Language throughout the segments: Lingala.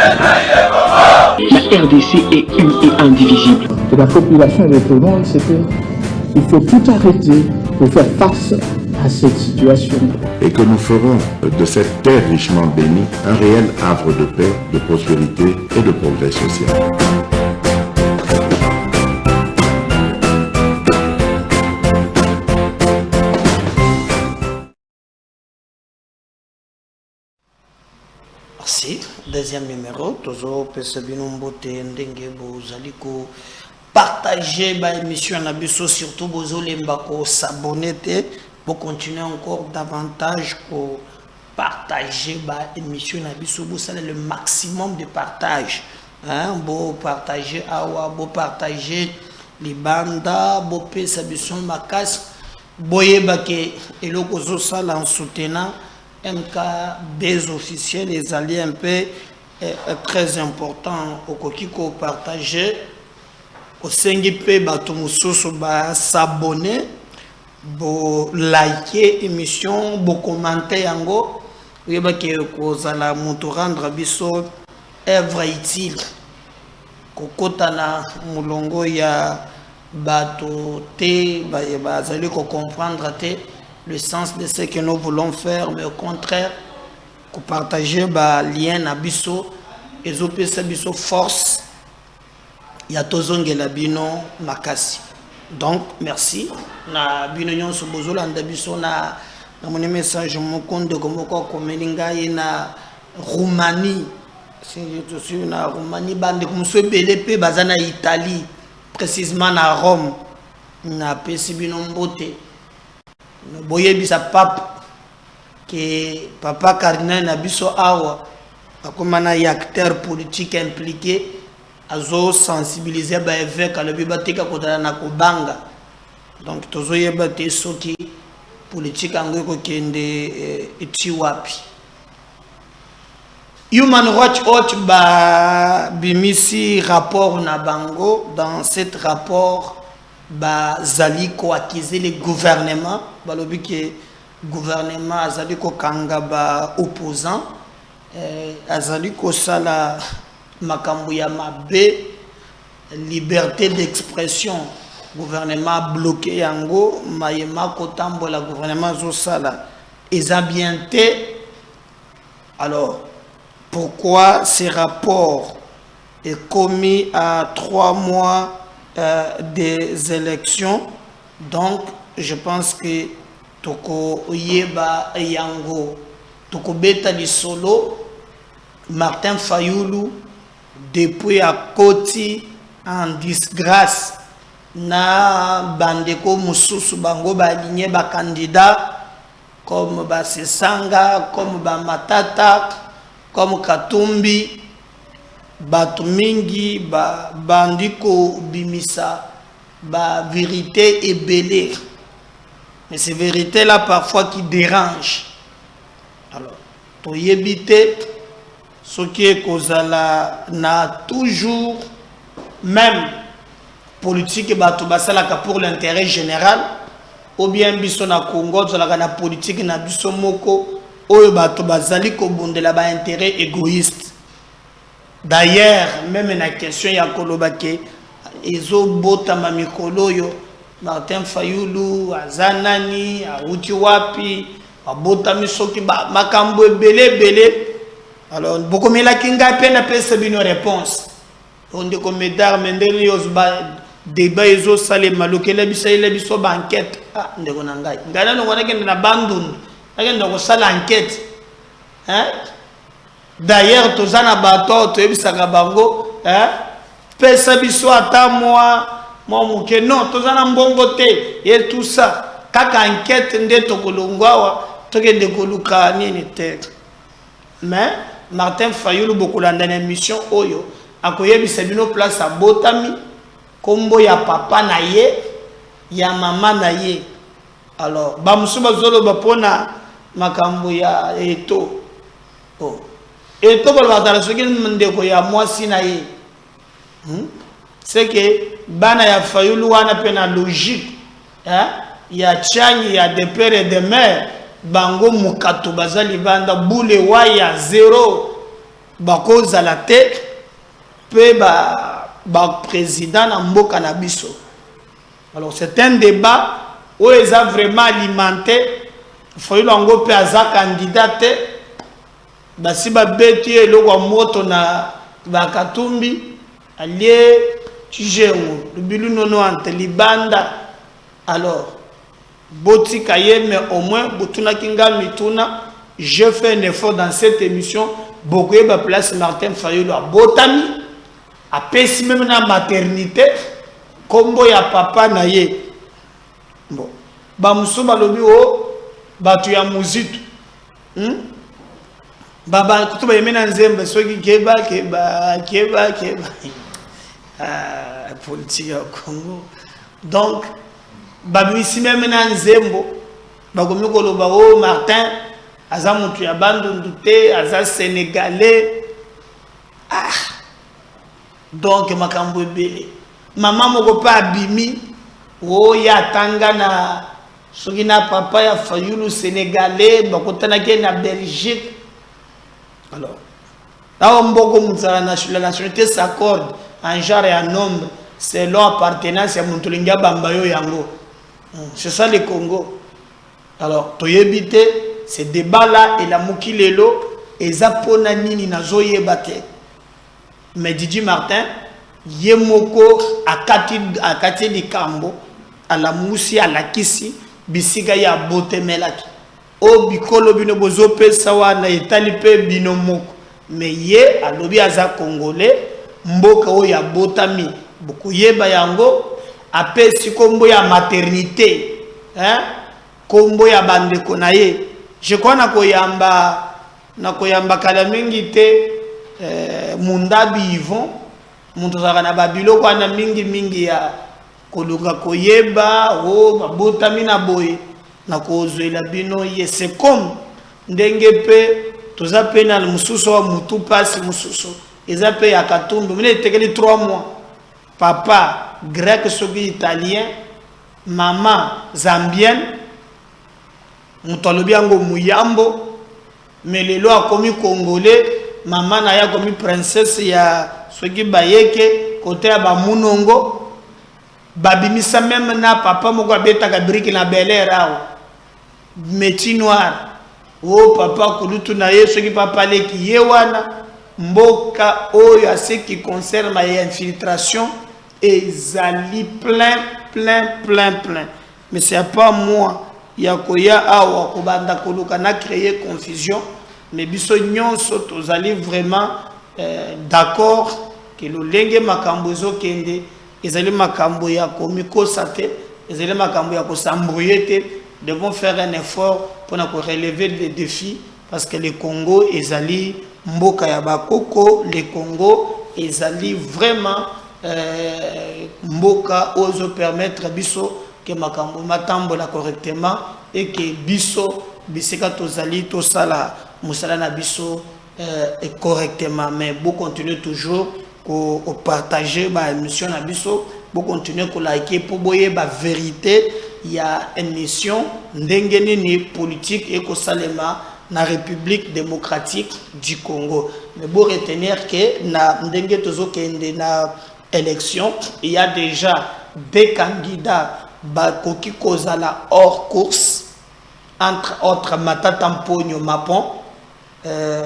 La RDC est une et indivisible. Et la population de tout le monde, c'est qu'il faut tout arrêter pour faire face à cette situation. Et que nous ferons de cette terre richement bénie un réel havre de paix, de prospérité et de progrès social. Merci. Deuxième numéro, toujours Pesabino Mbote Ndenge Bozaliko. Partagez l'émission Nabiso, surtout Bozolemba, s'abonner pour continuer encore davantage pour partager l'émission Nabiso, le maximum de partage. Pour partager Awa, pour partager les bandas, pour Pesabino Makas, Boyeba ke Elokozo Sala en soutenant. MK des officiels, les alliés un peu très important au Kokiko partager au 5P Batoumusoso s'abonner, bo liker émission, bo commenter yango, oui bah que kozala mutu rendre biso œuvre utile, kokotana mulongo ya bato te bazali ko comprendre te le sens de ce que nous voulons faire, mais au contraire, pour partager les liens à Bisso, et Bisso force, il y a Tozonge la Bino Makasi. Donc, merci. Na Bino sur Bozolanda Bisso, na mon message, mon compte de Gomoko, Komelinga, na Roumanie. Si je suis na Roumanie, bande comme ce BLP, Bazana Italie, précisément na Rome, na Pesibino Mbote. Boye bisa papa que papa cardinal na biso awa comme un acteur politique impliqué azo sensibiliser ba évêque à le bibatika kodala na kobanga donc tozo yeba te soki politique angoko kende eti wapi Human Rights Watch ba bimisi rapport na bango dans cet rapport zali ko accuser le gouvernement balobi que gouvernement azali ko kanga ba opposant azali ko sala makambo ya mabe liberté d'expression gouvernement bloqué yango mayema ko tambola gouvernement zo sala ezabienté. Alors pourquoi ces rapports est commis à 3 mois des élections? Donc je pense que toko yeba yango toko beta li solo Martin Fayoulou depuis à Koti en disgrâce na bandeko mususu bango ba aligné ba candidat comme ba Sesanga, comme ba Matata, comme Katumbi, bato mingi bandiko bimisa ba vérité est belée, mais ces vérités là parfois qui dérangent. Alors to yebite ce qui est kozala na toujours même politique bato basalaka pour l'intérêt général ou bien biso na Congo zalaka na politique na biso moko oyo bato bazali ko bondela ba intérêt égoïste. D'ailleurs, même la question ya kolobake ezo bota mamikolo yo Martin Fayoulou azanani auti wapi abota misoki makambo belé. Alors beaucoup mela kinga pena pesa bino réponse on de commédar mendeli osba débat ezo sale malokela bisaile biso ba enquête ndeko na ngai ngana no ngona kende na bandundu akende ko sala enquête D'ailleurs, tous les bateaux, tous les bango, pesa biso ata moi muke non, tous les mbongote et tout ça. Kaka enquête nde tokolongwa, tokende koluka nini te. Mais Martin Fayoulou beaucoup dans émission oyo, akoyebisa bino place à botami, kombo ya papa na ye, ya mama na ye. Alors, ba musuba zolo ba pona makambo ya eto. Oh. Et tout le monde ce qui me dit que ya moi sinaï, c'est que bana ya Fayoulou wana pena logique, ya chani ya de père et de mère, bango mukato bazali banda boule wa ya zéro, cause à la tête peut président na mboka na biso. Alors c'est un débat où ils ont vraiment alimenté. Il faut que peut avoir candidat. Si beti eloko moto na Katumbi allié Tijengo lubilu nono ante libanda. Alors boti kaye mais au moins botuna kinga mituna. Je fais un effort dans cette émission. Beaucoup de place Martin Fayulu a botami a pesi même na maternité kombo ya papa na ye. Bon ba musuba lobi o batu ya muzitu baba kutuba yemena nzembe soki keba politique au Congo. Donc babisi même na nzembo bakomi koloba o Martin aza mutu ya bandundu te aza sénégalais. Donc makambo ebele mama moko pa abimi o ya tanga na soki na papa ya Fayulu sénégalais bakotana ke na Belgique. Alors là on la nationalité s'accorde en genre et en nombre selon appartenance à Muntulinga Bambayo Yango. C'est ça le Congo. Alors toyebite ce débat là et la mukilelo ezapona nini nazoye bate. Mais Didi Martin yemoko akati likambo à la musi à la kisi bisika ya botemelaki o bikolo bino bozope sawa na etalipe bino moko. Mais ye alobi aza congolais mboka o ya botami beaucoup yeba yango apesi kombo ya maternité kombo ya bandeko na ye. Je crois na koyamba kala mingi te mundabi Yvon muntu zaka na babilo kwa na mingi ya kolunga koyeba o babotami na boye na kozwela bino ye. C'est comme ndenge pe toza pe na mususu wa mutu pasi mususu eza pe ya Katumbi mine tekeli 3 mois papa grec soki italien maman zambienne mutalobi yango muyambo mais lelo akomi congolais maman na ya komi princesse ya soki bayeke côté ya bamunongo babimisa même na papa moko abetaka brique na Bel-Air awo métier noir o papa kulutu na ye soki papa leki ye wana mboka oyo à ce qui concerne ma infiltration ezali plein. Mais c'est pas moi yakoya awa kobanda koluka na créer confusion. Mais biso nyonso tozali vraiment d'accord que le lenge makambo zo kende ezali makambo ya komiko sate ezali makambo ya kosambrouiller te. Devons faire un effort pour relever les défis parce que le Congo ezali mboka ya bakoko, le Congo ezali vraiment mboka ozo permettre biso que makambo matambola correctement et que biso biseka tozali to sala musala na biso correctement. Mais vous continuez toujours à partager ma émission na biso, vous continuez à liker pour boyer la vérité. Il y a une mission ndengeni politique et kosalema na République démocratique du Congo. Mais pour retenir que na ndenge tozo kende na élection, il y a déjà des candidats bakoki kozala hors course, entre autres Matata Mponyo Mapon.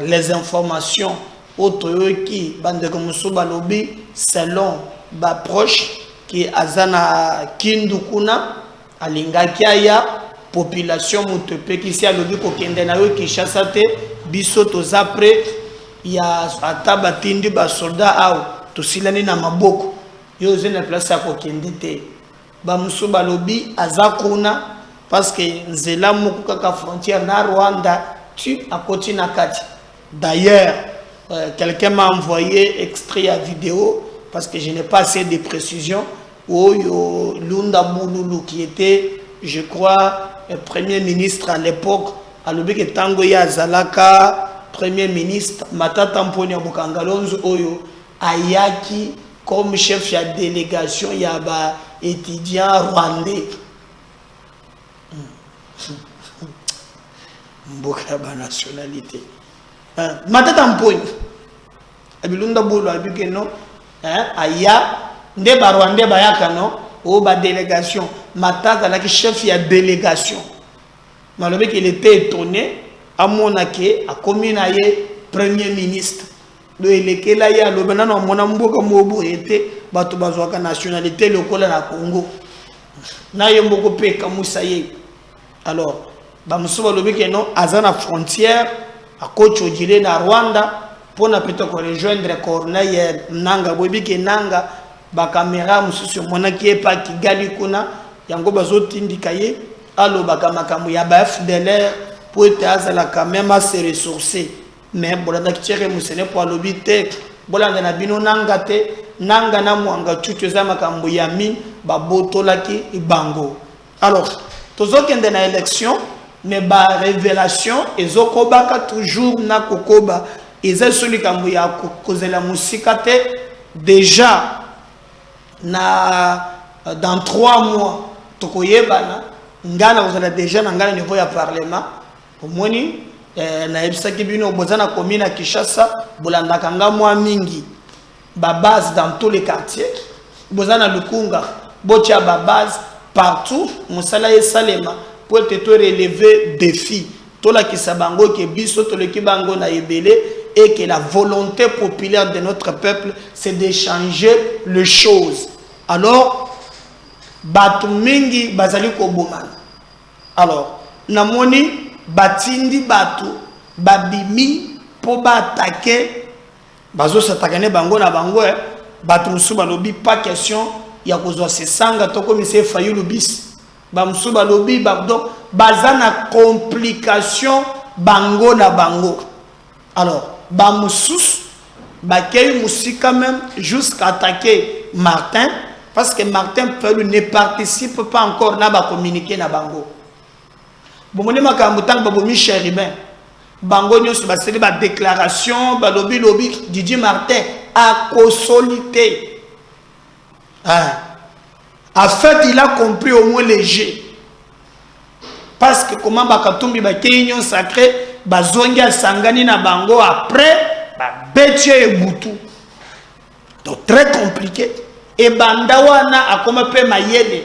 Les informations autres qui bandeko musuba lobi selon ba proche qui azana kindukuna alingaki ya population mutepe qui si alobi ko kende na yo Kinshasa te biso toza prêt ya ataba tindi ba soldat au to silani na maboko yo zena place ya ko kende te ba musuba lobi azakuna parce que nzela muku kaka frontière na Rwanda tu à côté na kati. D'ailleurs quelqu'un m'a envoyé extrait à vidéo parce que je n'ai pas assez de précisions. Lunda Bouloulou qui était, je crois, premier ministre à l'époque, à l'obéque Tango ya Zalaka, premier ministre, Matata Mponyo Bukangalonzo Oyo, Ayaki, comme chef de délégation, il y a des étudiants rwandais. Mboka ba nationalité. Matata Mponyo, abilunda bolo abike non aya nde barwande bayaka non o ba délégation matata la chef ya délégation malobi qu'il était étonné à monake a commis na ye premier ministre do elekela ya lobana na mona mboka mobo était bato bazwaka nationalité lokola na Congo na ye mboko pe kamusa ye. Alors ba musuba lobi que non azana frontière a kochodile na Rwanda pour na peut ko rejoindre Corneille nanga bobi ke nanga ba caméra mususu mona ki pa Kigali kuna yango bazotindika ye alo bakamakambo ya ba FDLR pour être la quand même à se ressourcer mais bolanda kitire musene pour lobite bolanda na bino nanga te nanga na mwanga chuchu za makambo ya min ba botolaki ibango. Alors tozokende na élection mais ba révélation ezokobaka toujours na kokoba eza soli kambo ya kozela musika te déjà na dans 3 mois tokoyebana ngana kozala déjà na ngana niveau ya parlement omoni na ebisaki bino bozana commune à Kinshasa bolandaka ngamwa mingi ba base dans tous les quartiers bozana lukunga botia ba base partout musala yesalema pour te relever défi tola kisabango ke biso toleki bango na ebele et que la volonté populaire de notre peuple c'est de changer les choses. Alors batu mingi bazali ko bomana. Alors namoni batindi batu babimi po ba attaquer bazo s'attaquer bango na bango batu musuba lobi pas question ya kozwa se sanga toko mise Fayulu bis ba musuba lobi babdo bazana complication bango na bango. Alors ba musus ba kei musika même jusqu'à attaquer Martin parce que Martin Fayulu ne participe pas encore na ba communiquer na bango. Bomone makambo tang ba bomi Chéribin bango nyonso ba seli ba déclaration ba lobi Didier Martin a consolidé. En fait, il a compris au moins léger. Parce que comment Bakatumbi Bakényon sacré, Bazonga Sangani na bango après, Betche et Boutou. Donc très compliqué. Et Bandawana a comme peu Mayele.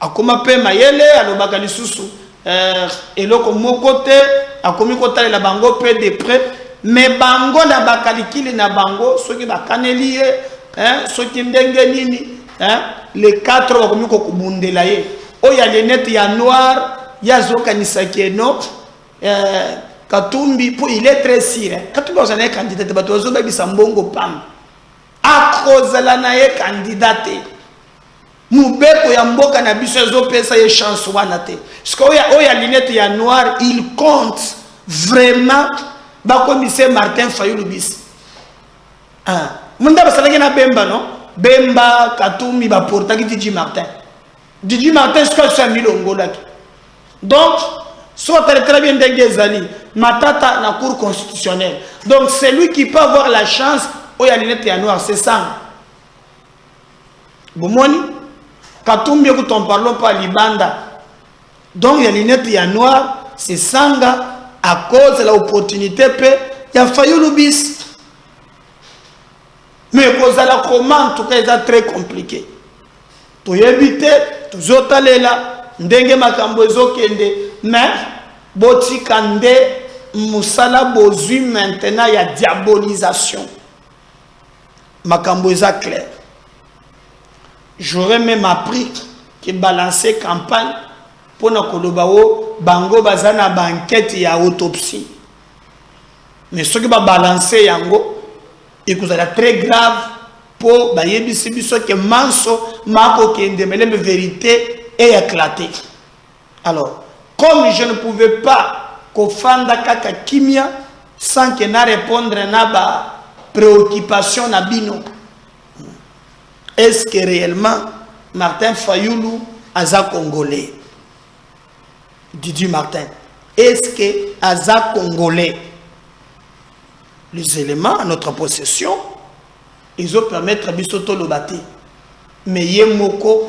A comme peu Mayele, à l'Obakali Soussou. Et l'autre côté, a comme côté la bango peu de près. Mais bango na Bakalikili na bango, ceux qui Bakaneli, ceux qui Ndengenini. Les 4 bakomi ko kubundela ye o ya lenette ya noir ya zokanisa keno Katumbi pour il est très sûr Katumbi ozana candidat bato zo babisa mbongo pam akozala na ye candidat mubeko ya mboka na biso zo pesa ye chance wana te parce que o ya lenette ya noir il compte vraiment bakomise Martin Fayulu bis munda basalaki na bemba non Bemba, Katumbi, ba portaki Didier Martin. Didier Martin, ce que c'est milongo là. Donc, soit très bien d'Engezali, Matata na cour constitutionnelle. Donc, c'est lui qui peut avoir la chance. Oh, il y a les lettres noires, c'est ça. Bomoni, Katumbi, écoute, on parlons pas Libanda. Donc, il y a les lettres noires, c'est Sanga, à cause de l'opportunité, il y a Fayulu bis. Mais pour la comment, en tout cas, c'est très compliqué. Tu éviter, tu zotalela, ndenge makambo ezokende, mais boti kande musala bozui maintenant il y a diabolisation. Makambo eza clair. J'aurais même appris que balancer campagne pour na kolobao bango bazana ba enquête ya autopsie. Mais ce qui va balancer yango et que c'est très grave pour bayebisi biso que manso mako kende mais la vérité est éclatée. Alors, comme je ne pouvais pas kofanda kaka kimia sans que na répondre na ba préoccupation na bino. Est-ce que réellement Martin Fayulu aza congolais? Didier Martin, est-ce que aza congolais? Les éléments à notre possession, ils ont permis de bisoto lobati. Mais yemoko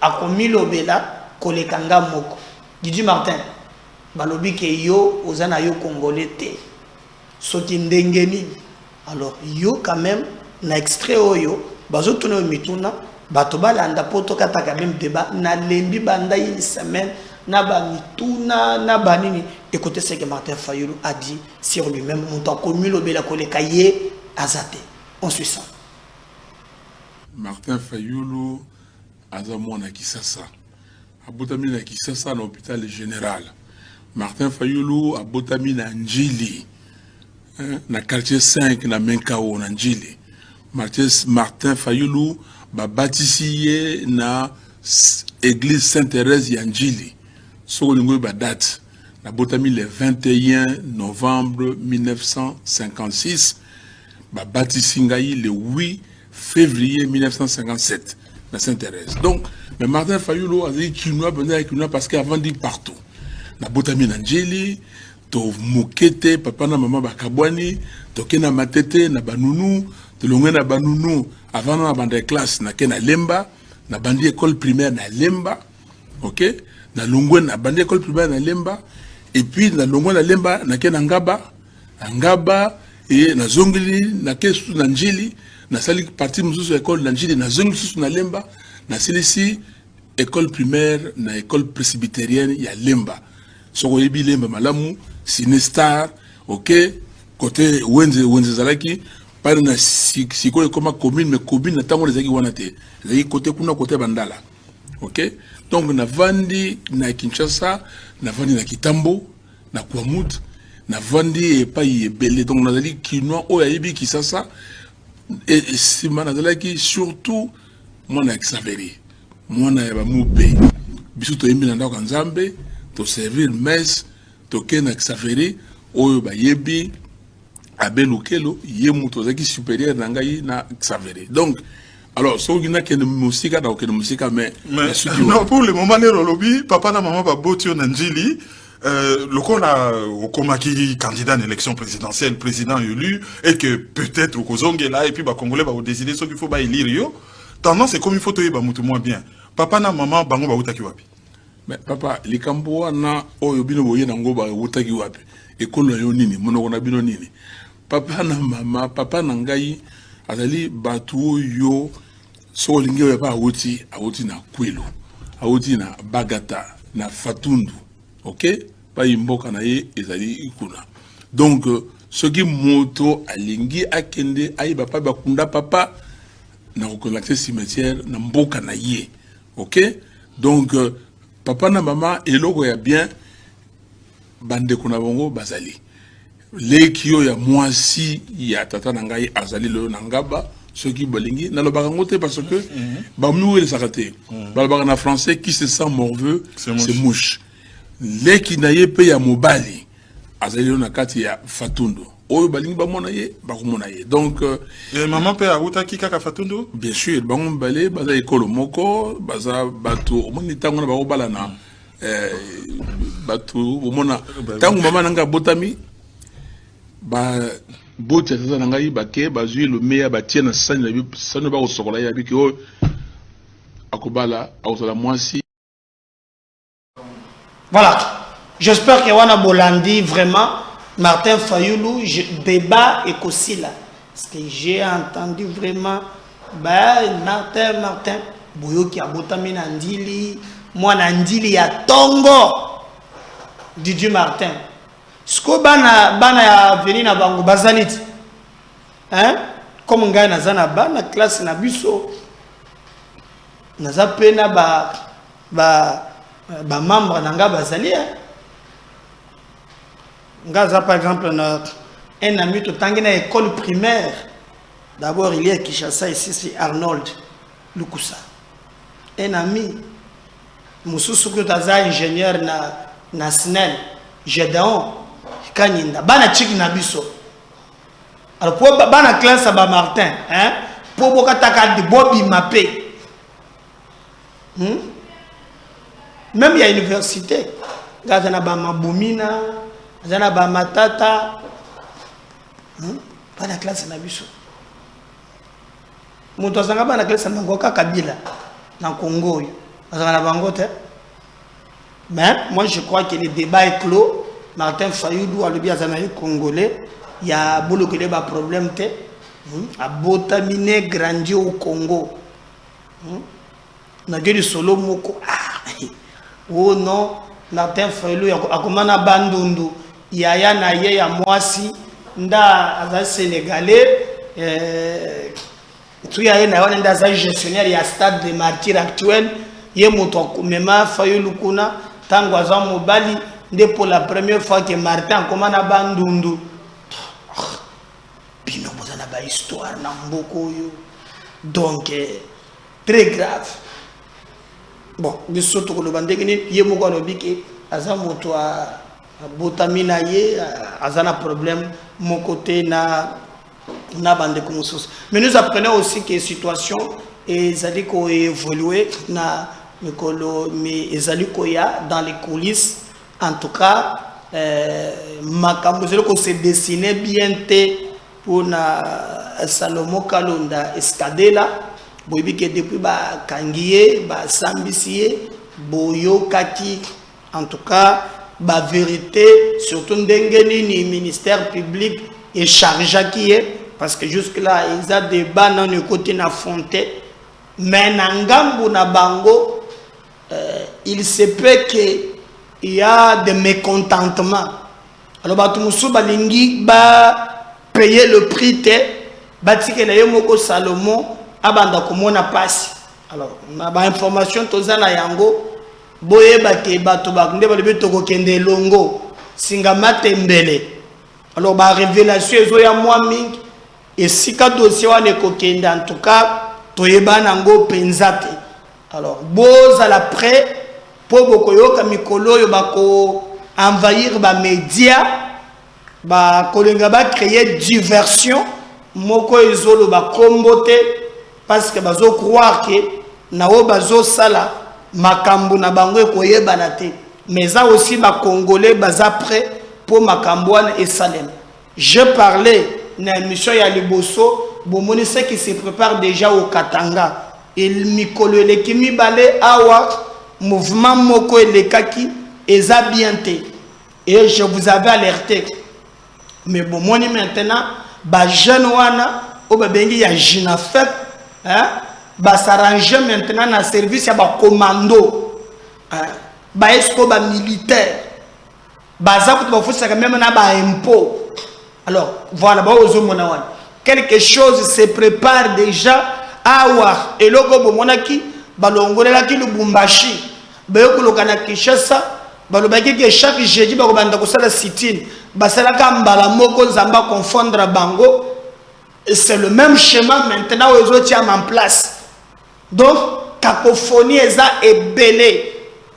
a commis l'obela kolekanga moko. Didier Martin, balobi ke yo ozana yo congolais te. Soti ndengeni Alors yo quand même na extrait oyo bazo tourner mituna bato balanda poto kataka même débat na lembi banda une semaine na ba mituna na banini. Écoutez ce que Martin Fayulu a dit sur lui-même. On t'a connu le bel kaye azate. On suit ça. Martin Fayulu azamo na Kisasa. Abotami na Kisasa na hôpital général. Martin Fayulu abotami na Njili. Na quartier 5 na Menkao na Njili. Martin Fayulu ba bâtisier na église Sainte-Thérèse ya Njili. Soko lingo ba date. Na botami le 21 novembre 1956. Ba bâtisingayi le 8 février 1957 na Sainte-Thérèse. Donc, mais Martin Fayulu a dit qu'il nous parce qu'avant dit partout. Na botami na Njili, to mokete papa na maman bakabwani, to kena matete na banunu, to longwe na banunu avant na bande classe na kena Lemba, na bandi école primaire na Lemba. OK? Na longwe na bandi école primaire na Lemba et puis na longwe na Lemba na kena Ngaba et na zongili na kesu na Njili. Na sali partie mususu école na Njili na zongili mususu na Lemba na silisi école primaire na école presbytérienne ya Lemba. Soko yebi Lemba malamu Sinestar, OK, côté Wenze Zalaki, par na siko comme commune, mais commune na tango les zaki wanate. Zaki côté kuna côté Bandala. OK? Donc na vandi na Kinshasa, na vandi na Kitambo, na Kwamut, na vandi et pas yebele. Donc na zali kinoa o yayebi Kisasa et sima na zalaki surtout moi na Xaveri. Moi na yaba mube. Bisu to yembi na ndako Nzambe, to servir messe toke na Xaveri oyo ba yebi abelukelo ye muto zaki supérieur na ngai na Xaveri. Donc alors so gina ken musika da ken musika mais non pour le moment le lobby papa na maman ba botio na Njili le qu'on a au komaki candidat à l'élection présidentielle président élu et que peut-être au kozonge là et puis ba congolais va décider ce qu'il faut ba élire yo tendance c'est comme il faut to ba mutu moins bien papa na maman bango ba utaki wapi. Mais papa, les Kamboa na oyo bino boye na ngoba wutaki wapi. Ekolo yo nini, monoko na bino nini. Papa na mama, papa na ngai azali batu yo so lingi ya pa awuti na Kwilu. Awuti na Bagata, na Fatundu. OK? Pa imboka na ye ezali ikuna. Donc ce qui moto alingi akende ayi papa bakunda papa na recollecter cimetière na mboka na ye. OK? Donc papa na maman eloko ya bien bande kuna bongo bazali lekio ya mwasi ya tata na ngai azali lo na Ngaba soki bolingi na lo bakangote parce que ba muwe sakate ba na français qui se sent morveux c'est mouche leki na ye pe ya mobali azali lo na kati ya Fatundu oyo balingi ba mona ye ba komona ye donc maman pe aruta ki kaka Fatundu bien sûr bango balé baza ekolo moko baza bato omoni tango na ba bala na bato omona tango mama nanga botami ba boti tata na ngai bake bazui le meya batie na sani na bi sani ba osokola ya bi ko akobala ausala mwasi. Voilà, j'espère que wana bolandi vraiment Martin Fayulu, débat et aussi là. Parce que j'ai entendu vraiment, Martin, Boyo qui a botami na Ndili, moi na Ndili ya Tongo, Didier Martin. Sko bana ya veni na bango bazaliti. Hein? Comme ngai na zana bana classe na biso. Naza pena ba membre na nga bazali. Ngaza par exemple un ami tout tangi na école primaire. D'abord il y a Kinshasa ici c'est Arnold Lukusa. Un ami mususu ko taza ingénieur na SNEL Gédéon Kanyinda bana chiki na biso. Alors pour bana classe ba Martin hein pour bokataka de Bobby Mapé. Même il y a université. Ngaza na ba Mabumina Zana ba matata pas la classe na biso moto zanga ba na classe na ngoka Kabila na Congo zanga na bango te mais moi je crois que le débat est clos. Martin Fayulu a le bien zana congolais ya bolokele ba problème te abotamine grandi au Congo na geli solo moko oh non Martin Fayulu akomana bandundu yaya na ye ya mwasi nda aza sénégalais tu ya na wana nda za gestionnaire ya stade de martyrs actuel ye moto mema Fayulu kuna tango aza mobali nde pour la première fois que Martin akomana bandundu bino bozana ba histoire na mboko yo donc très grave. Bon, mais surtout que le bandé ye moko lobiki aza moto a botamina ye azana problème mon côté na bande comme ça. Mais nous apprenons aussi que situation et zali ko évoluer na mikolo mais zali ko ya dans les coulisses en tout cas makambo zeli ko se dessiner bien te pour na Salomon Kalonda Escadela boyebi que depuis ba kangiye ba sambisiye boyo kati en tout cas ba vérité surtout ndenge ni ministère public est chargé qui est parce que jusque là ils a débat dans le côté na fonté mais na ngambu na bango il se peut que il y a des mécontentements alors ba tumusu balingi ba payer le prix te batike na yomoko Salomon abanda komona pasi alors na ba information tozana yango boyeba ke bato bakende balibi toko kende longo singa matembele alors ba révélation ezo ya moi mingi et sika dossier wane ko kende en tout cas toyeba nango penzate alors boza la prêt po bokoyoka mikolo yo bako envahir ba média ba kolenga ba créer diversion moko ezolo ba kombote parce que bazo croire que nao bazo sala makambo na bango koyeba te mais ça aussi ba congolais baza prêt pour makambo et salem. Je parlais na émission ya liboso bomoni ce qui se prépare déjà au Katanga il mikolo lekimi balé awa mouvement moko elekaki eza bien te et je vous avais alerté mais bomoni maintenant ba jeune wana o ba bengi ya Jinafep hein ba s'arranger maintenant na service ya ba commando hein ba esko ba militaire ba za ko ba fusaka même na ba impôt alors voilà ba ozo mona wana quelque chose se prépare déjà awa eloko bomonaki balongolela ki Lubumbashi ba yokoloka na Kinshasa balobaki que chaque jeudi ba ko banda ko sala sit-in basala ka mbala moko nzamba confondre bango. C'est le même schéma maintenant aux autres en place. Donc, cacophonie est belée.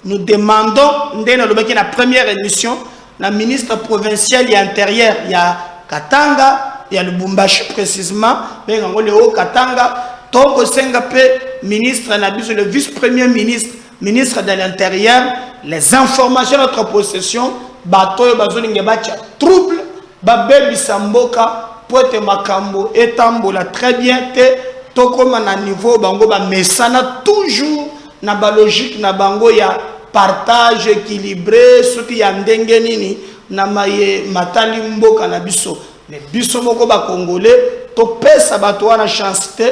Nous demandons, dès la première émission, la ministre provinciale et intérieure, il y a Katanga, il y a le Lubumbashi précisément, mais il y a le Katanga, Toko Sengape, ministre, le vice-premier ministre, ministre de l'Intérieur, les informations de notre possession, bateau, trouble, babé bisamboka, pote makambo etambola très bien te tokoma na niveau bango ba mesana toujours na ba logique na bango ya partage équilibré soki ya ndenge nini na maye matali mboka na biso mais biso moko ba congolais to pesa bato wana chance te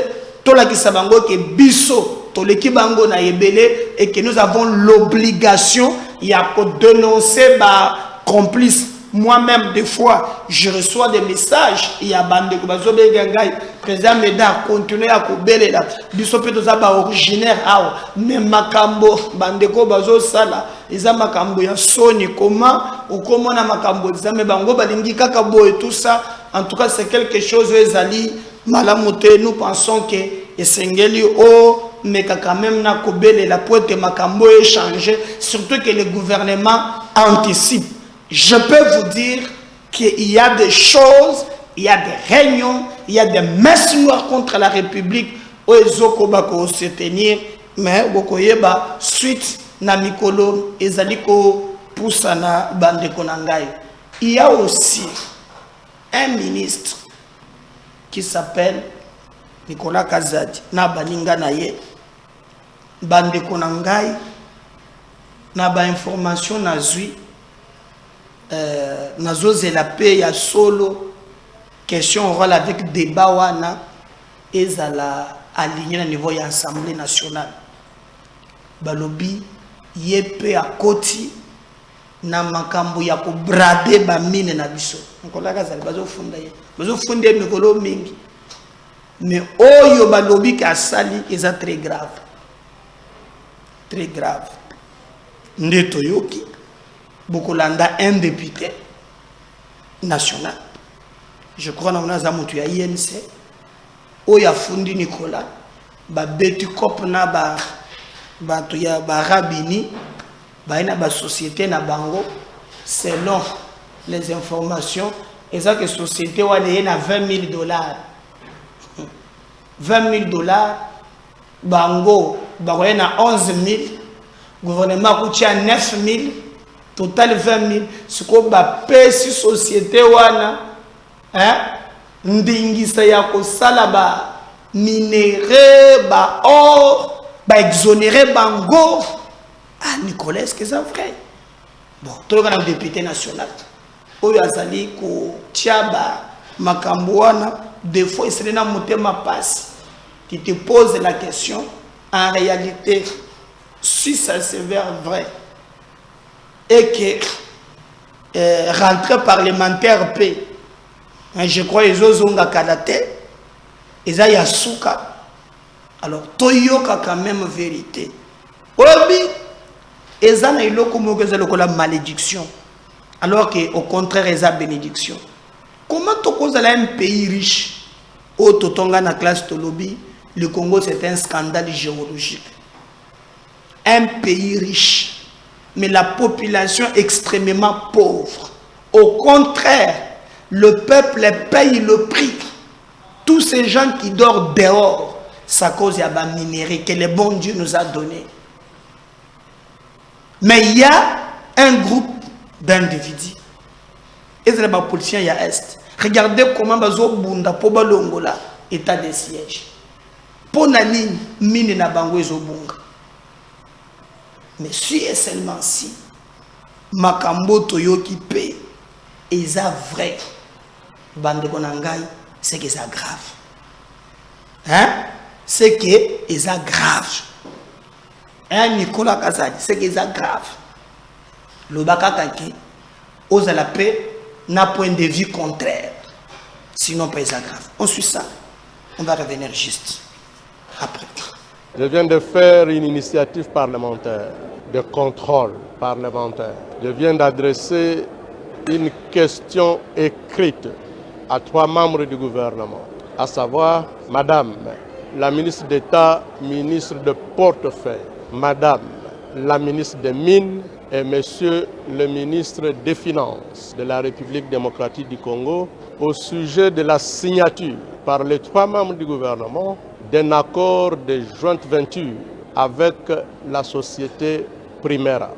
to la kisa bango ke biso to leki bango na yebele et que nous avons l'obligation ya ko dénoncer ba complice. Moi-même, des fois, je reçois des messages. Il y a bande ko bazo bengai président Meda continuer à kobele la biso pe to za ba originaire awa mais makambo bande ko bazo sala eza makambo ya soni comment ou comment na makambo za me bango balingi kaka boy tout ça en tout cas c'est quelque chose ezali malamote nous pensons que esengeli o mais quand même na kobele la pote makambo échanger surtout que le gouvernement anticipe. Je peux vous dire qu'il y a des choses, il y a des réunions, il y a des messes noires contre la République où ils ont se tenir, mais bokoyeba suite na mikolo ezaliko poussana bande konangai. Il y a aussi un ministre qui s'appelle Nicolas Kazadi na baninga na ye bande konangai na ba information na zui nazoze la paix ya solo question orale avec débat wana ezala aligné na niveau ya Assemblée nationale. Balobi yepe a koti na makambo ya ko brader ba mine na biso. Nkolaka zali bazo funda ye. Bazo funda mikolo mingi. Mais oyo balobi ka sali eza très grave. Très grave. Ndeto yoki bokolanda un député national. Je crois que nous avons un INC. Oya fundi Nicolas. Ba beti kop na ba to ya ba rabini. Ba ina ba société na bango. Selon les informations, et ça que société wa le na $20,000. $20,000. Bango ba na 11,000. Gouvernement coûte 9,000. Total 20,000. Ce qu'on ba pesi société wana. Ndingisa ya kosala ba minéré ba or ba exonéré bango. Ah Nicolas, est-ce que c'est vrai? Bon, toi quand député national oyo azali ko tiaba makambo wana des fois il serait na motema passe qui te pose la question en réalité si ça s'avère vrai et que rentrée parlementaire paix. Je crois que les autres ont kadate, ils ont yasuka. Alors, toyoka quand même vérité. Obi, ils ont la malédiction. Alors qu'au contraire, ils ont bénédiction. Comment tu causes un pays riche, au Totonga na classe Tolobi, le Congo c'est un scandale géologique. Un pays riche, mais la population extrêmement pauvre. Au contraire, le peuple paye le prix. Tous ces gens qui dorment dehors, c'est à cause de la minerai que le bon Dieu nous a donné. Mais il y a un groupe d'individus. Et c'est la police il y a est. Regardez comment bazo bunda po balongola état de siège. Pour na ligne mine na bango ezobunga. Mais si et seulement si makambo toyo qui paye et ça vrai. Bande konangai, c'est que c'est grave. Hein? C'est que c'est grave. Hein, Nicolas Kazali, c'est que c'est grave. Le bakakaki, ose la paix, n'a point de vue contraire. Sinon, pas c'est grave. On suit ça. On va revenir juste après. Je viens de faire une initiative parlementaire, de contrôle parlementaire. Je viens d'adresser une question écrite à 3 membres du gouvernement, à savoir Madame la ministre d'État, ministre de portefeuille, Madame la ministre des Mines et Monsieur le ministre des Finances de la République démocratique du Congo au sujet de la signature par les 3 membres du gouvernement d'un accord de jointe venture avec la société Primera.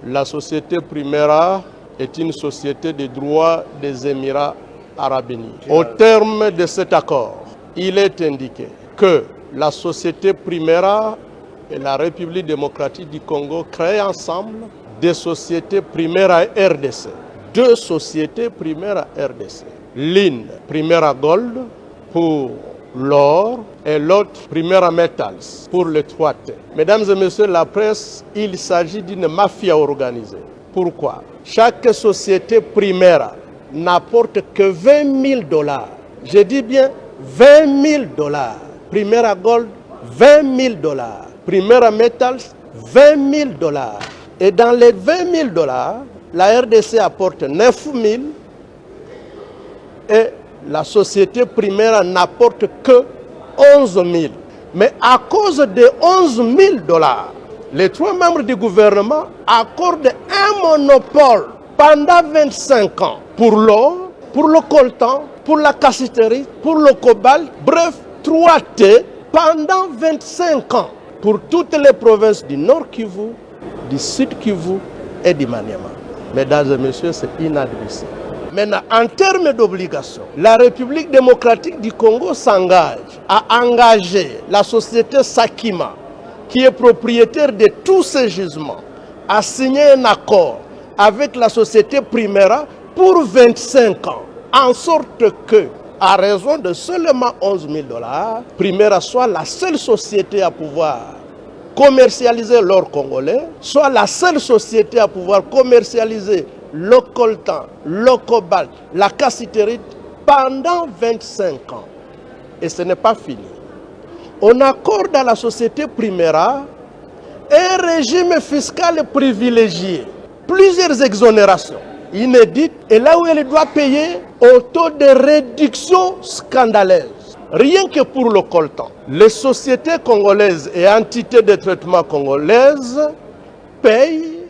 La société Primera est une société de droit des Émirats arabes unis. Au terme de cet accord, il est indiqué que la société Primera et la République démocratique du Congo créent ensemble des sociétés Primera RDC. 2 sociétés Primera RDC. L'une, Primera Gold, pour l'or, et l'autre, Primera Metals, pour le 3T. Mesdames et messieurs la presse, il s'agit d'une mafia organisée. Pourquoi? Chaque société Primera n'apporte que $20,000. Je dis bien $20,000. Primera Gold, $20,000. Primera Metals, $20,000. Et dans les $20,000, la RDC apporte 9,000 et la société Primera n'apporte que 11,000. Mais à cause de $11,000, les 3 membres du gouvernement accordent un monopole pendant 25 ans pour l'or, pour le coltan, pour la cassiterie, pour le cobalt, bref, 3T pendant 25 ans pour toutes les provinces du Nord Kivu, du Sud Kivu et du Maniema. Mesdames et messieurs, c'est inadmissible. Maintenant, en termes d'obligation, la République démocratique du Congo s'engage à engager la société Sakima, qui est propriétaire de tous ces gisements, à signer un accord avec la société Primera pour 25 ans, en sorte que à raison de seulement 11 000 $, Primera soit la seule société à pouvoir commercialiser l'or congolais, soit la seule société à pouvoir commercialiser le coltan, le cobalt, la cassiterite pendant 25 ans. Et ce n'est pas fini. On accorde à la société Primera un régime fiscal privilégié, plusieurs exonérations inédites, et là où elle doit payer au taux de réduction scandaleuse. Rien que pour le coltan, les sociétés congolaises et entités de traitement congolaises payent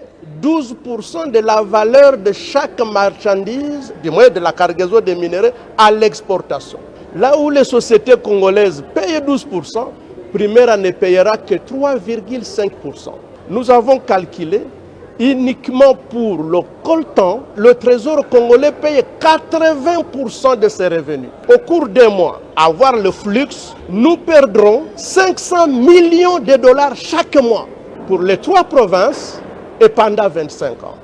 12% de la valeur de chaque marchandise, du moins de la cargaison des minéraux, à l'exportation. Là où les sociétés congolaises payent 12%, Primera ne payera que 3,5%. Nous avons calculé uniquement pour le coltan, le trésor congolais paye 80% de ses revenus. Au cours d'un mois, à voir le flux, nous perdrons 500 millions de dollars chaque mois pour les 3 provinces et pendant 25 ans.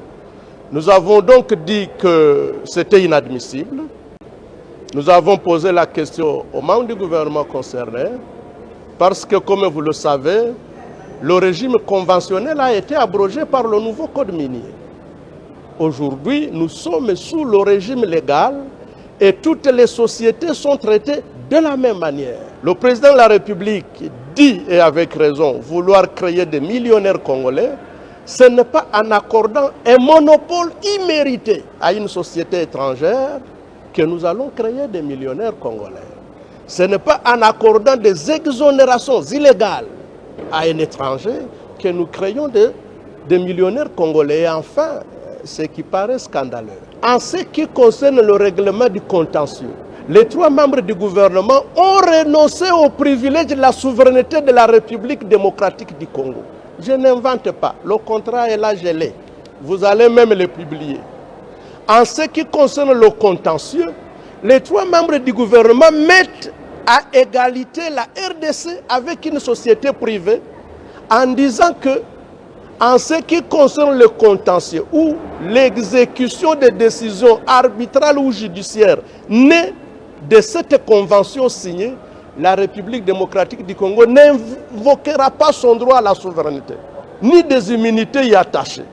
Nous avons donc dit que c'était inadmissible. Nous avons posé la question aux membres du gouvernement concerné parce que, comme vous le savez, le régime conventionnel a été abrogé par le nouveau code minier. Aujourd'hui, nous sommes sous le régime légal et toutes les sociétés sont traitées de la même manière. Le président de la République dit, et avec raison, vouloir créer des millionnaires congolais. Ce n'est pas en accordant un monopole immérité à une société étrangère que nous allons créer des millionnaires congolais. Ce n'est pas en accordant des exonérations illégales à un étranger que nous créons des millionnaires congolais. Et enfin, ce qui paraît scandaleux, en ce qui concerne le règlement du contentieux, les 3 membres du gouvernement ont renoncé au privilège de la souveraineté de la République démocratique du Congo. Je n'invente pas, le contrat est là gelé. Vous allez même le publier. En ce qui concerne le contentieux, les 3 membres du gouvernement mettent à égalité la RDC avec une société privée en disant que, en ce qui concerne le contentieux ou l'exécution des décisions arbitrales ou judiciaires nées de cette convention signée, la République démocratique du Congo n'invoquera pas son droit à la souveraineté, ni des immunités y attachées.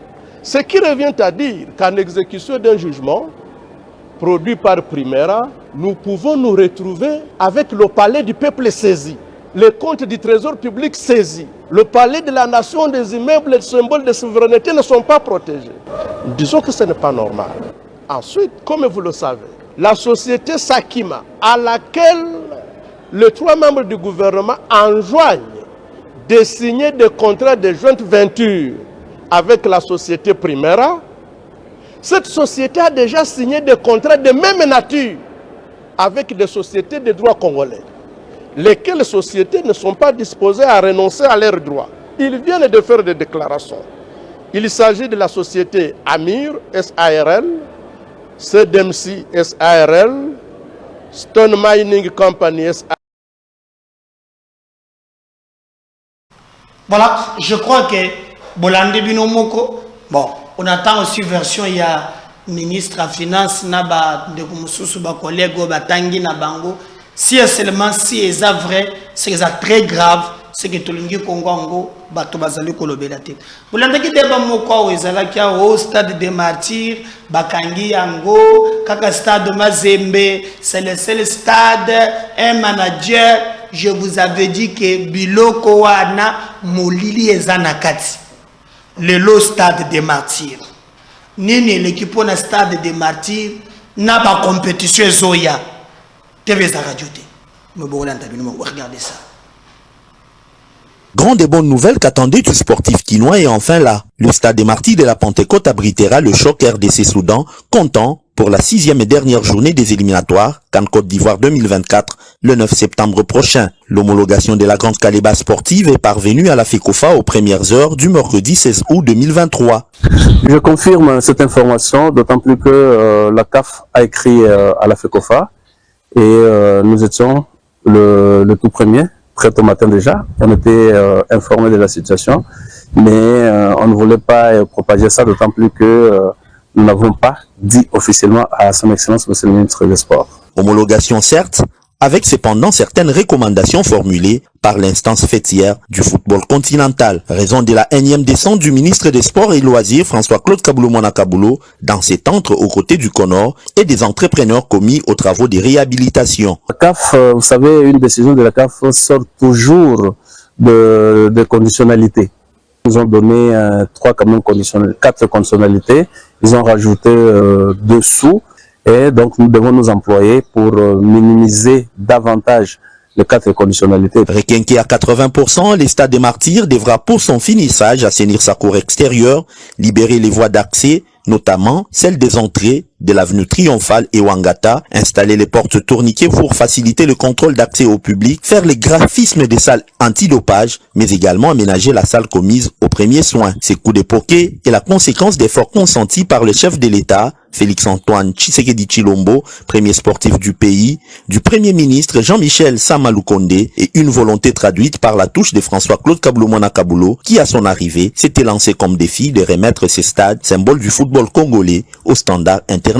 Ce qui revient à dire qu'en exécution d'un jugement produit par Primera, nous pouvons nous retrouver avec le palais du peuple saisi, les comptes du trésor public saisis, le palais de la nation, des immeubles, les symboles de souveraineté ne sont pas protégés. Disons que ce n'est pas normal. Ensuite, comme vous le savez, la société Sakima, à laquelle les 3 membres du gouvernement enjoignent de signer des contrats de jointe venture avec la société Primera, cette société a déjà signé des contrats de même nature avec des sociétés de droit congolais, lesquelles sociétés ne sont pas disposées à renoncer à leurs droits. Ils viennent de faire des déclarations. Il s'agit de la société Amir SARL, CDMC SARL, Stone Mining Company SARL. Voilà, je crois que Bolande Binomoko, bon, on attend aussi version, il y a ministre à finance, naba de Kumususu, ba collègue, ba tangi na bango. Si seulement si c'est vrai, c'est très grave, c'est que tout le monde Congo, ba to bazali kolobelate. Bolande ki deba moko o ezala kia au stade des martyrs, bakangi yango, kaka stade Mazembe, c'est le seul stade, un manager. Je vous avais dit que Biloko wana molili ezanakati. Le stade des martyrs. Nini l'équipe na stade des martyrs n'a pas compétition zoya. TV za radio te. Me bolanda bino regardez ça. Grande et bonne nouvelle qu'attendait tout sportif quinois est enfin là. Le stade des martyrs de la Pentecôte abritera le choc RDC Soudan, comptant pour la 6e et dernière journée des éliminatoires, CAN Côte d'Ivoire 2024, le 9 septembre prochain. L'homologation de la grande calebasse sportive est parvenue à la FECOFA aux premières heures du mercredi 16 août 2023. Je confirme cette information, d'autant plus que la CAF a écrit à la FECOFA et nous étions le tout premier, très tôt matin déjà. On était informé de la situation, mais on ne voulait pas propager ça, d'autant plus que nous n'avons pas dit officiellement à son Excellence Monsieur le ministre des Sports. Homologation certes, avec cependant certaines recommandations formulées par l'instance fêtière du football continental, raison de la énième descente du ministre des Sports et Loisirs François-Claude Kaboulou-Mwana Kaboulo dans cet antre aux côtés du CONOR et des entrepreneurs commis aux travaux de réhabilitation. La CAF, vous savez, une décision de la CAF sort toujours de conditionnalités. Ils ont donné 4 conditionnalités, ils ont rajouté dessous. Et donc, nous devons nous employer pour minimiser davantage les 4 conditionnalités. Requinqué à 80%, le stade des Martyrs devra pour son finissage assainir sa cour extérieure, libérer les voies d'accès, notamment celles des entrées de l'avenue Triomphale et Wangata, installer les portes tourniquets pour faciliter le contrôle d'accès au public, faire les graphismes des salles antidopage, mais également aménager la salle commise aux premiers soins. Ces coups de poquet est la conséquence d'efforts consentis par le chef de l'État, Félix-Antoine Tshisekedi Tshilombo, premier sportif du pays, du premier ministre Jean-Michel Sama Lukonde et une volonté traduite par la touche de François-Claude Kaboulou-Mwana Kaboulo qui, à son arrivée, s'était lancé comme défi de remettre ces stades, symbole du football congolais, aux standards internationaux.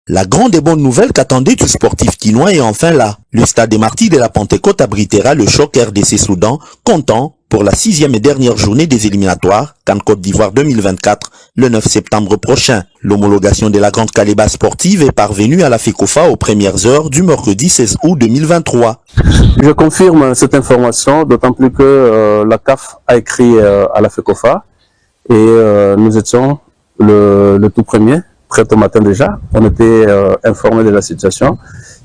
La grande et bonne nouvelle qu'attendait tout sportif quinois est enfin là. Le stade des Martyrs de la Pentecôte abritera le choc RDC Soudan, comptant pour la 6e et dernière journée des éliminatoires, CAN Côte d'Ivoire 2024, le 9 septembre prochain. L'homologation de la grande calebasse sportive est parvenue à la FECOFA aux premières heures du mercredi 16 août 2023. Je confirme cette information, d'autant plus que la CAF a écrit à la FECOFA et nous étions le tout premier. Très tôt matin déjà, on était informé de la situation,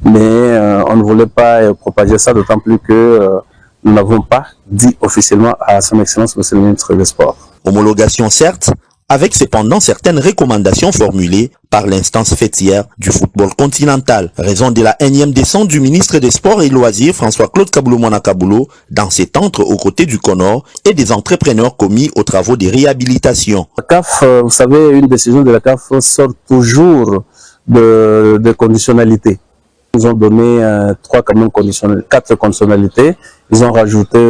mais on ne voulait pas propager ça, d'autant plus que nous n'avons pas dit officiellement à son Excellence Monsieur le ministre des Sports. Homologation certes, avec cependant certaines recommandations formulées par l'instance fêtière du football continental, raison de la énième descente du ministre des Sports et Loisirs François-Claude Kaboulou-Mwana Kaboulo dans cet antre aux côtés du CONOR et des entrepreneurs commis aux travaux de réhabilitation. La CAF, vous savez, une décision de la CAF sort toujours de conditionnalités. Ils ont donné 4 conditionnalités, ils ont rajouté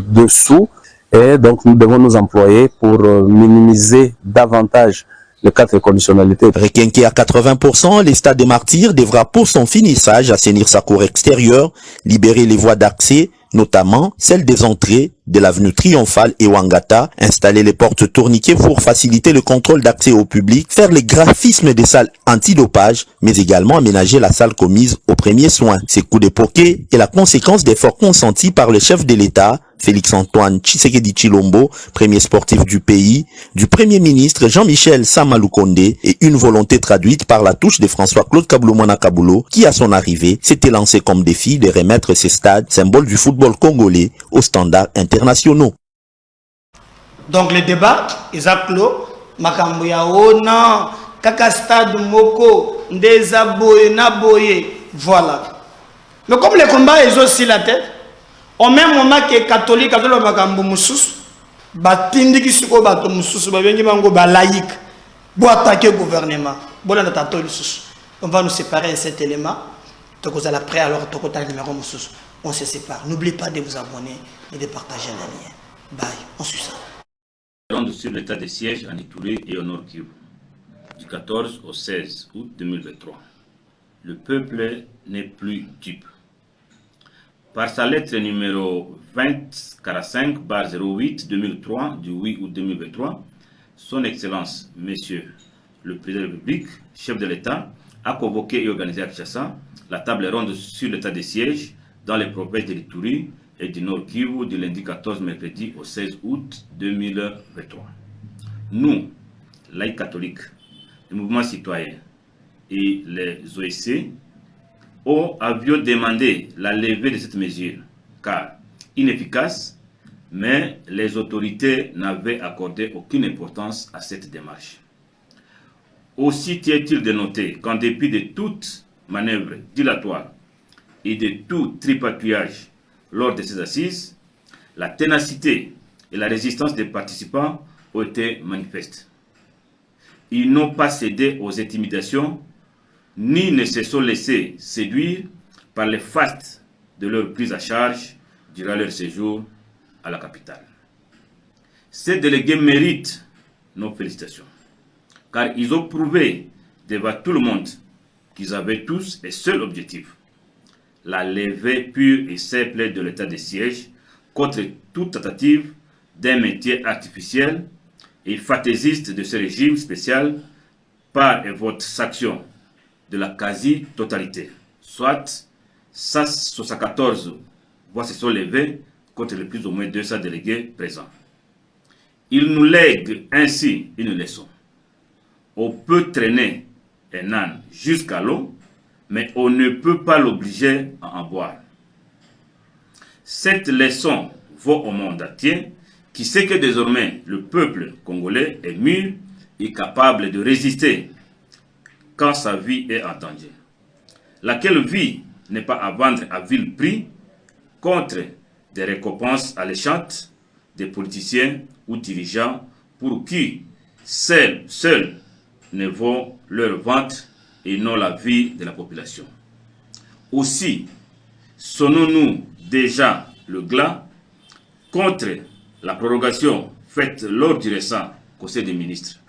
dessous. Et donc, nous devons nous employer pour minimiser davantage les 4 conditionnalités. Requinqué à 80%, le stade des Martyrs devra pour son finissage assainir sa cour extérieure, libérer les voies d'accès, notamment celles des entrées de l'avenue Triomphale et Wangata, installer les portes tourniquets pour faciliter le contrôle d'accès au public, faire les graphismes des salles antidopage, mais également aménager la salle commise aux premiers soins. Ces coups de poquet est la conséquence d'efforts consentis par le chef de l'État, Félix-Antoine Tshisekedi Tshilombo, premier sportif du pays, du premier ministre Jean-Michel Sama Lukonde et une volonté traduite par la touche de François-Claude Kaboulou-Mwana Kaboulo qui, à son arrivée, s'était lancé comme défi de remettre ces stades, symbole du football congolais, aux standards internationaux. Donc le débat est clos. Makambo ya ona kaka stade moko ndeza boye na boye, voilà. Mais comme les combats ils ont aussi la tête, au même moment que les catholiques ont le makambo mususu, batindi ki siko bato mususu ba bengi bango ba laïque, bo attaquer gouvernement, bo na tato mususu. On va nous séparer de cet élément. Donc vous allez après alors tokota numéro mususu. On se sépare. N'oubliez pas de vous abonner et de partager les liens. Bye, on suit ça. Sur l'état de siège en Ituri et au Nord Kivu, du 14 au 16 août 2023. Le peuple n'est plus dupe. Par sa lettre numéro 2045/08-2003 du 8 août 2023, Son Excellence, Monsieur le Président de la République, chef de l'État, a convoqué et organisé à Kinshasa la table ronde sur l'état de siège dans les provinces de l'Ituri et du Nord Kivu du lundi 14 mercredi au 16 août 2023. Nous, laïcs catholiques, le mouvement citoyen et les OSC avions demandé la levée de cette mesure car inefficace, mais les autorités n'avaient accordé aucune importance à cette démarche. Aussi tient-il de noter qu'en dépit de toute manœuvre dilatoire et de tout tripatouillage lors de ces assises, la ténacité et la résistance des participants ont été manifestes. Ils n'ont pas cédé aux intimidations, ni ne se sont laissés séduire par les fastes de leur prise à charge durant leur séjour à la capitale. Ces délégués méritent nos félicitations, car ils ont prouvé devant tout le monde qu'ils avaient tous un seul objectif: la levée pure et simple de l'état de siège contre toute tentative d'un maintien artificiel et fantaisiste de ce régime spécial par un vote sanction de la quasi-totalité, soit 174 voix se sont levées contre les plus ou moins 200 délégués présents. Il nous lègue ainsi une leçon. On peut traîner un âne jusqu'à l'eau, mais on ne peut pas l'obliger à en boire. Cette leçon vaut au monde entier, qui sait que désormais le peuple congolais est mûr et capable de résister quand sa vie est en danger. Laquelle vie n'est pas à vendre à vil prix contre des récompenses alléchantes des politiciens ou dirigeants pour qui seuls ne vaut leur vente et non la vie de la population. Aussi, sonnons-nous déjà le glas contre la prorogation faite lors du récent Conseil des ministres.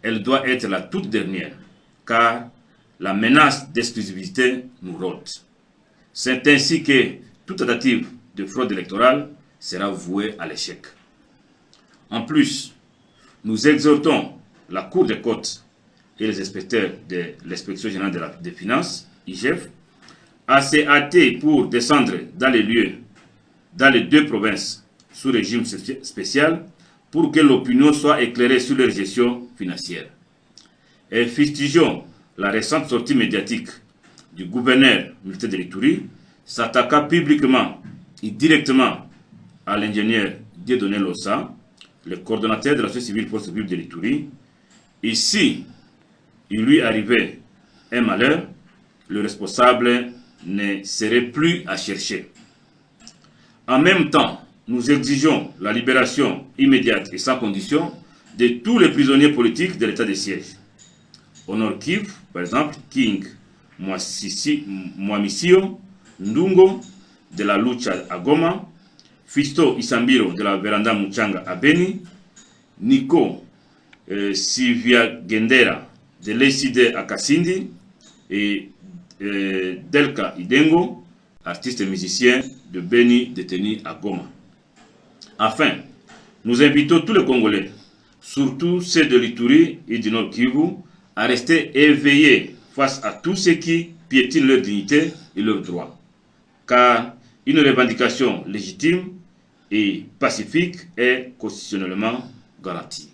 Elle doit être la toute dernière, car la menace d'exclusivité nous rôde. C'est ainsi que toute tentative de fraude électorale sera vouée à l'échec. En plus, nous exhortons la Cour des comptes et les inspecteurs de l'Inspection générale des finances, IGF, à se hâter pour descendre dans les lieux, dans les deux provinces sous régime spécial, pour que l'opinion soit éclairée sur leur gestion financière. Et fustigeons la récente sortie médiatique du gouverneur militaire de l'Ituri, s'attaqua publiquement et directement à l'ingénieur Dieudonné Lossa, le coordonnateur de la société civile force vive de l'Ituri. Et si il lui arrivait un malheur, le responsable ne serait plus à chercher. En même temps, nous exigeons la libération immédiate et sans condition de tous les prisonniers politiques de l'état de siège. Au Nord Kivu, par exemple, King Mwamisio Ndungo de la Lucha à Goma, Fisto Isambiro de la Veranda Muchanga à Beni, Nico Sivia Gendera de l'ECD à Kasindi et Delka Idengo, artiste et musicien de Beni détenu à Goma. Enfin, nous invitons tous les Congolais, surtout ceux de l'Ituri et du Nord Kivu, à rester éveillés face à tous ceux qui piétinent leur dignité et leurs droits. Car une revendication légitime et pacifique est constitutionnellement garantie.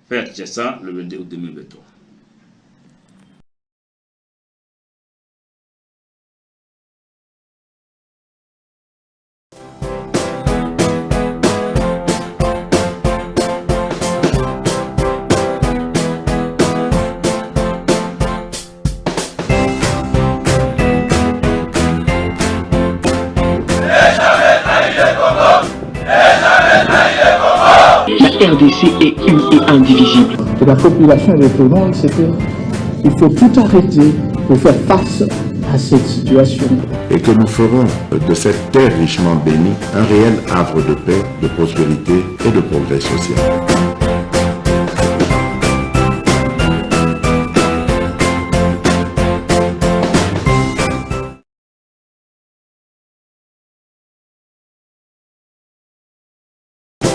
Fait Kinshasa, le 22 août 2023. La RDC est une et indivisible. Et la population et tout le monde, c'était il faut tout arrêter pour faire face à cette situation. Et que nous ferons de cette terre richement bénie un réel havre de paix, de prospérité et de progrès social.